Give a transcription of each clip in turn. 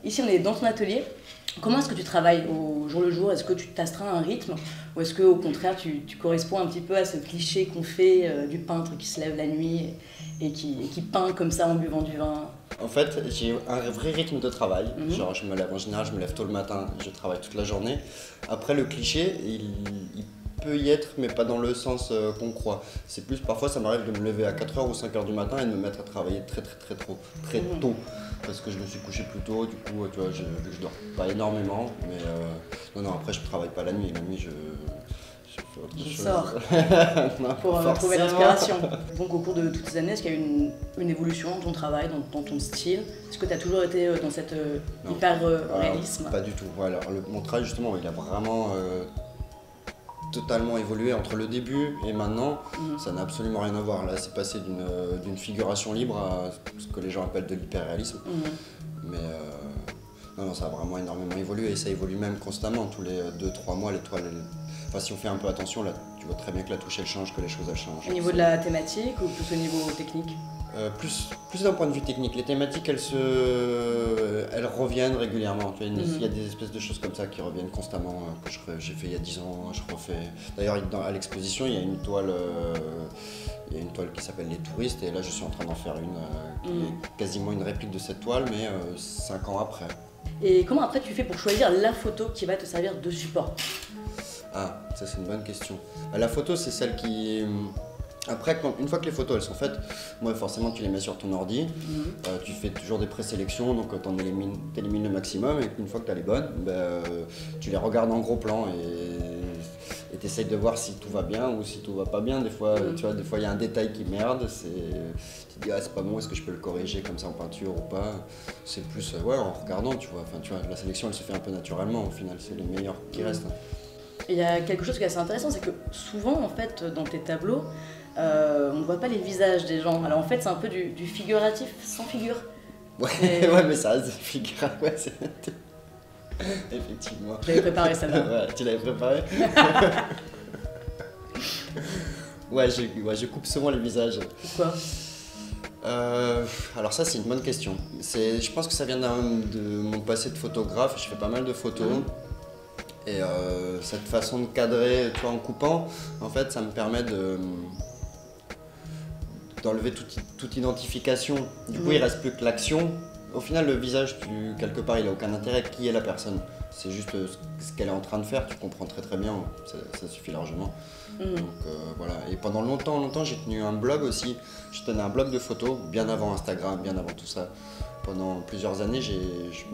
Ici, on est dans ton atelier. Comment est-ce que tu travailles au jour le jour? Est-ce que tu t'astreins à un rythme ou est-ce qu'au contraire, tu corresponds un petit peu à ce cliché qu'on fait du peintre qui se lève la nuit et qui peint comme ça en buvant du vin? En fait, j'ai un vrai rythme de travail. Mhm. En général, je me lève tôt le matin, je travaille toute la journée. Après, le cliché, il peut y être, mais pas dans le sens qu'on croit. C'est plus, parfois, ça m'arrive de me lever à 4 heures ou 5 heures du matin et de me mettre à travailler très Mhm. tôt. Parce que je me suis couché plus tôt, du coup, tu vois, je dors pas énormément. Mais non, après, je travaille pas la nuit. La nuit, je fais autre Je chose. sors Non, pour trouver forcément. l'inspiration. Donc au cours de toutes ces années, est-ce qu'il y a eu une évolution dans ton travail, dans ton style? Est-ce que tu as toujours été dans cette Non. hyper Alors, réalisme? pas du tout. Ouais, alors, mon travail, justement, il a vraiment totalement évolué entre le début et maintenant. Mhm. Ça n'a absolument rien à voir. Là, c'est passé d'une figuration libre à ce que les gens appellent de l'hyperréalisme. Mhm. Mais non, ça a vraiment énormément évolué et ça évolue même constamment. Tous les 2-3 mois, l'étoile. Enfin, si on fait un peu attention, là, tu vois très bien que la touche elle change, que les choses elles changent. Au niveau de la thématique ou plus au niveau technique? Plus d'un point de vue technique. Les thématiques, elles reviennent régulièrement. Tu vois, il y a des espèces de choses comme ça qui reviennent constamment, que j'ai fait il y a 10 ans, je refais. D'ailleurs, à l'exposition, il y a une toile, qui s'appelle Les Touristes, et là, je suis en train d'en faire une qui est quasiment une réplique de cette toile, mais 5 ans après. Et comment après tu fais pour choisir la photo qui va te servir de support? Ah, ça c'est une bonne question. La photo, c'est celle qui. Après, une fois que les photos elles sont faites, moi forcément tu les mets sur ton ordi, tu fais toujours des présélections, donc t'élimines le maximum, et une fois que tu as les bonnes, tu les regardes en gros plan et tu essayes de voir si tout va bien ou si tout va pas bien. Des fois, tu vois, des fois il y a un détail qui merde, tu te dis ah c'est pas bon, est-ce que je peux le corriger comme ça en peinture ou pas? C'est plus ouais, en regardant, tu vois. Enfin, tu vois, la sélection elle se fait un peu naturellement au final, c'est les meilleurs qui restent. Et il y a quelque chose qui est assez intéressant, c'est que souvent en fait dans tes tableaux, on ne voit pas les visages des gens. Alors en fait c'est un peu du figuratif sans figure. Ouais, Et ouais, mais ça reste des figures, ouais, c'est. Effectivement. je l'avais préparé celle-là. Ouais, tu l'avais préparé? Ouais, je coupe souvent les visages. Pourquoi? Alors ça, c'est une bonne question. Je pense que ça vient de mon passé de photographe. Je fais pas mal de photos. Et cette façon de cadrer, tu vois, en coupant, en fait, ça me permet d'enlever toute identification. Du coup, il reste plus que l'action. Au final, le visage, quelque part, il n'a aucun intérêt. Qui est la personne? C'est juste ce qu'elle est en train de faire. Tu comprends très bien. Ça suffit largement. Donc voilà. Et pendant longtemps, j'ai tenu un blog aussi. Je tenais un blog de photos, bien avant Instagram, bien avant tout ça. Pendant plusieurs années, je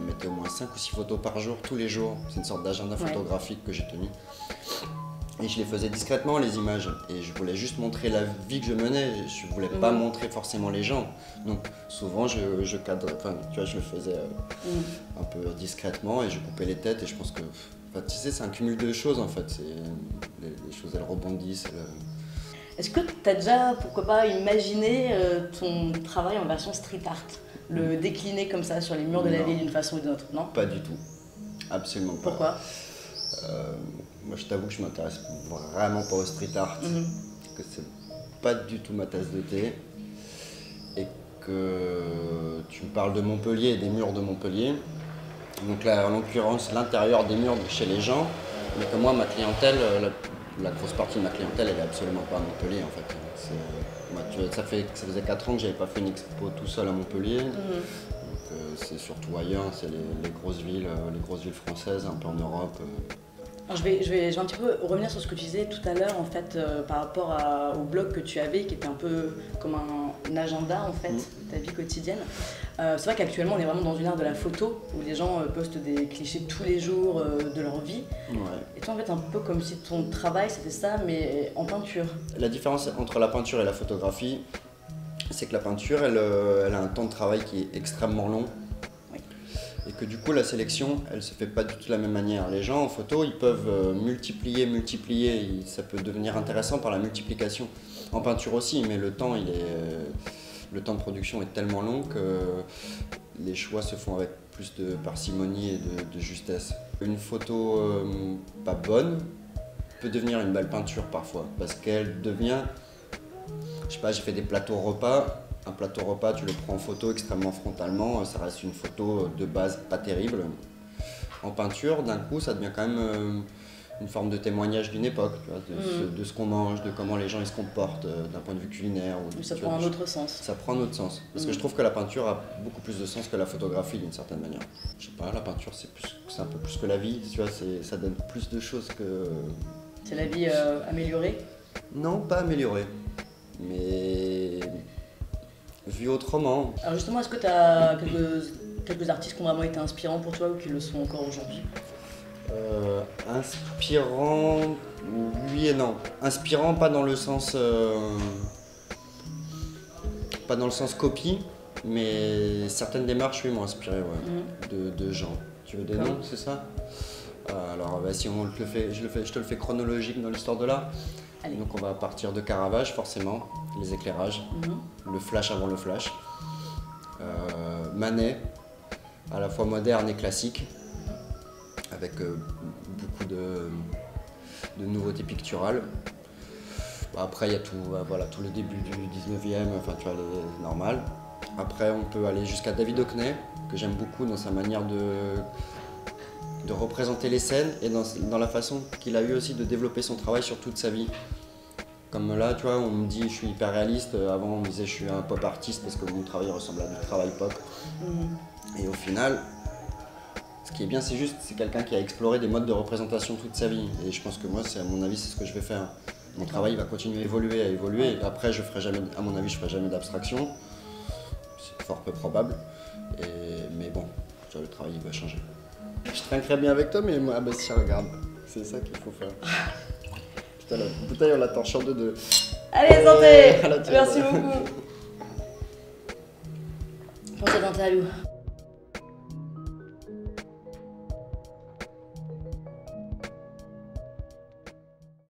mettais au moins 5 ou 6 photos par jour, tous les jours. C'est une sorte d'agenda photographique que j'ai tenu. Et je les faisais discrètement, les images. Et je voulais juste montrer la vie que je menais. Je voulais pas montrer forcément les gens. Donc souvent, je cadrais, enfin, tu vois, je le faisais un peu discrètement et je coupais les têtes. Et je pense que, enfin, tu sais, c'est un cumul de choses en fait. Les choses, elles rebondissent. Est-ce que tu as déjà, pourquoi pas, imaginé ton travail en version street art? Le décliner comme ça sur les murs de la Non. ville d'une façon ou d'une autre, non? Pas du tout. Absolument pas. Pourquoi? Moi, je t'avoue que je m'intéresse vraiment pas au street art. Que c'est pas du tout ma tasse de thé. Et que tu me parles de Montpellier et des murs de Montpellier. Donc là, en l'occurrence, l'intérieur des murs de chez les gens. Mais que moi, ma clientèle, la grosse partie de ma clientèle, elle est absolument pas à Montpellier en fait. Ça faisait 4 ans que j'avais pas fait une expo tout seul à Montpellier. Donc c'est surtout ailleurs, c'est les grosses villes françaises, un peu en Europe. Alors, je vais un petit peu revenir sur ce que tu disais tout à l'heure en fait par rapport au blog que tu avais qui était un peu comme un agenda en fait de ta vie quotidienne. C'est vrai qu'actuellement on est vraiment dans une ère de la photo où les gens postent des clichés tous les jours de leur vie. Ouais. Et toi en fait un peu comme si ton travail c'était ça mais en peinture. La différence entre la peinture et la photographie, c'est que la peinture elle a un temps de travail qui est extrêmement long. Et que du coup la sélection elle se fait pas du tout de la même manière. Les gens en photo ils peuvent multiplier, ça peut devenir intéressant par la multiplication. En peinture aussi, mais le temps de production est tellement long que les choix se font avec plus de parcimonie et de justesse. Une photo pas bonne peut devenir une belle peinture parfois, parce qu'elle devient, je sais pas, j'ai fait des plateaux repas, un plateau repas, tu le prends en photo extrêmement frontalement, ça reste une photo de base pas terrible. En peinture, d'un coup, ça devient quand même une forme de témoignage d'une époque, tu vois, de ce qu'on mange, de comment les gens ils se comportent d'un point de vue culinaire. Ça prend un autre sens. Ça prend un autre sens. Parce que je trouve que la peinture a beaucoup plus de sens que la photographie d'une certaine manière. Je sais pas, la peinture c'est un peu plus que la vie, tu vois, ça donne plus de choses que... C'est la vie améliorée? Non, pas améliorée, mais vu autrement. Alors justement, est-ce que tu as quelques artistes qui ont vraiment été inspirants pour toi ou qui le sont encore aujourd'hui? Inspirant, oui et non. Inspirant, pas dans le sens copie, mais certaines démarches, oui, m'ont inspiré, ouais, de gens. Tu veux des noms, c'est ça? Alors, si on te le fait, je te le fais chronologique dans l'histoire de l'art. Donc, on va partir de Caravage, forcément, les éclairages, le flash avant le flash. Manet, à la fois moderne et classique, avec beaucoup de nouveautés picturales. Après, il y a tout, voilà, tout le début du 19e, enfin, tu vois, les normal. Après, on peut aller jusqu'à David Hockney, que j'aime beaucoup dans sa manière de représenter les scènes et dans la façon qu'il a eu aussi de développer son travail sur toute sa vie. Comme là, tu vois, on me dit je suis hyper réaliste. Avant, on me disait je suis un pop artiste parce que mon travail ressemble à du travail pop. Et au final, ce qui est bien, c'est quelqu'un qui a exploré des modes de représentation toute sa vie. Et je pense que moi, à mon avis, c'est ce que je vais faire. Mon travail va continuer à évoluer. Et après, à mon avis, je ferai jamais d'abstraction. C'est fort peu probable. Mais bon, tu vois, le travail il va changer. Je trinquerais bien avec toi, mais moi, si regarde, c'est ça qu'il faut faire. Putain, la bouteille, on la torche en deux. Allez, santé. Merci beaucoup. Pensez dans ta loup.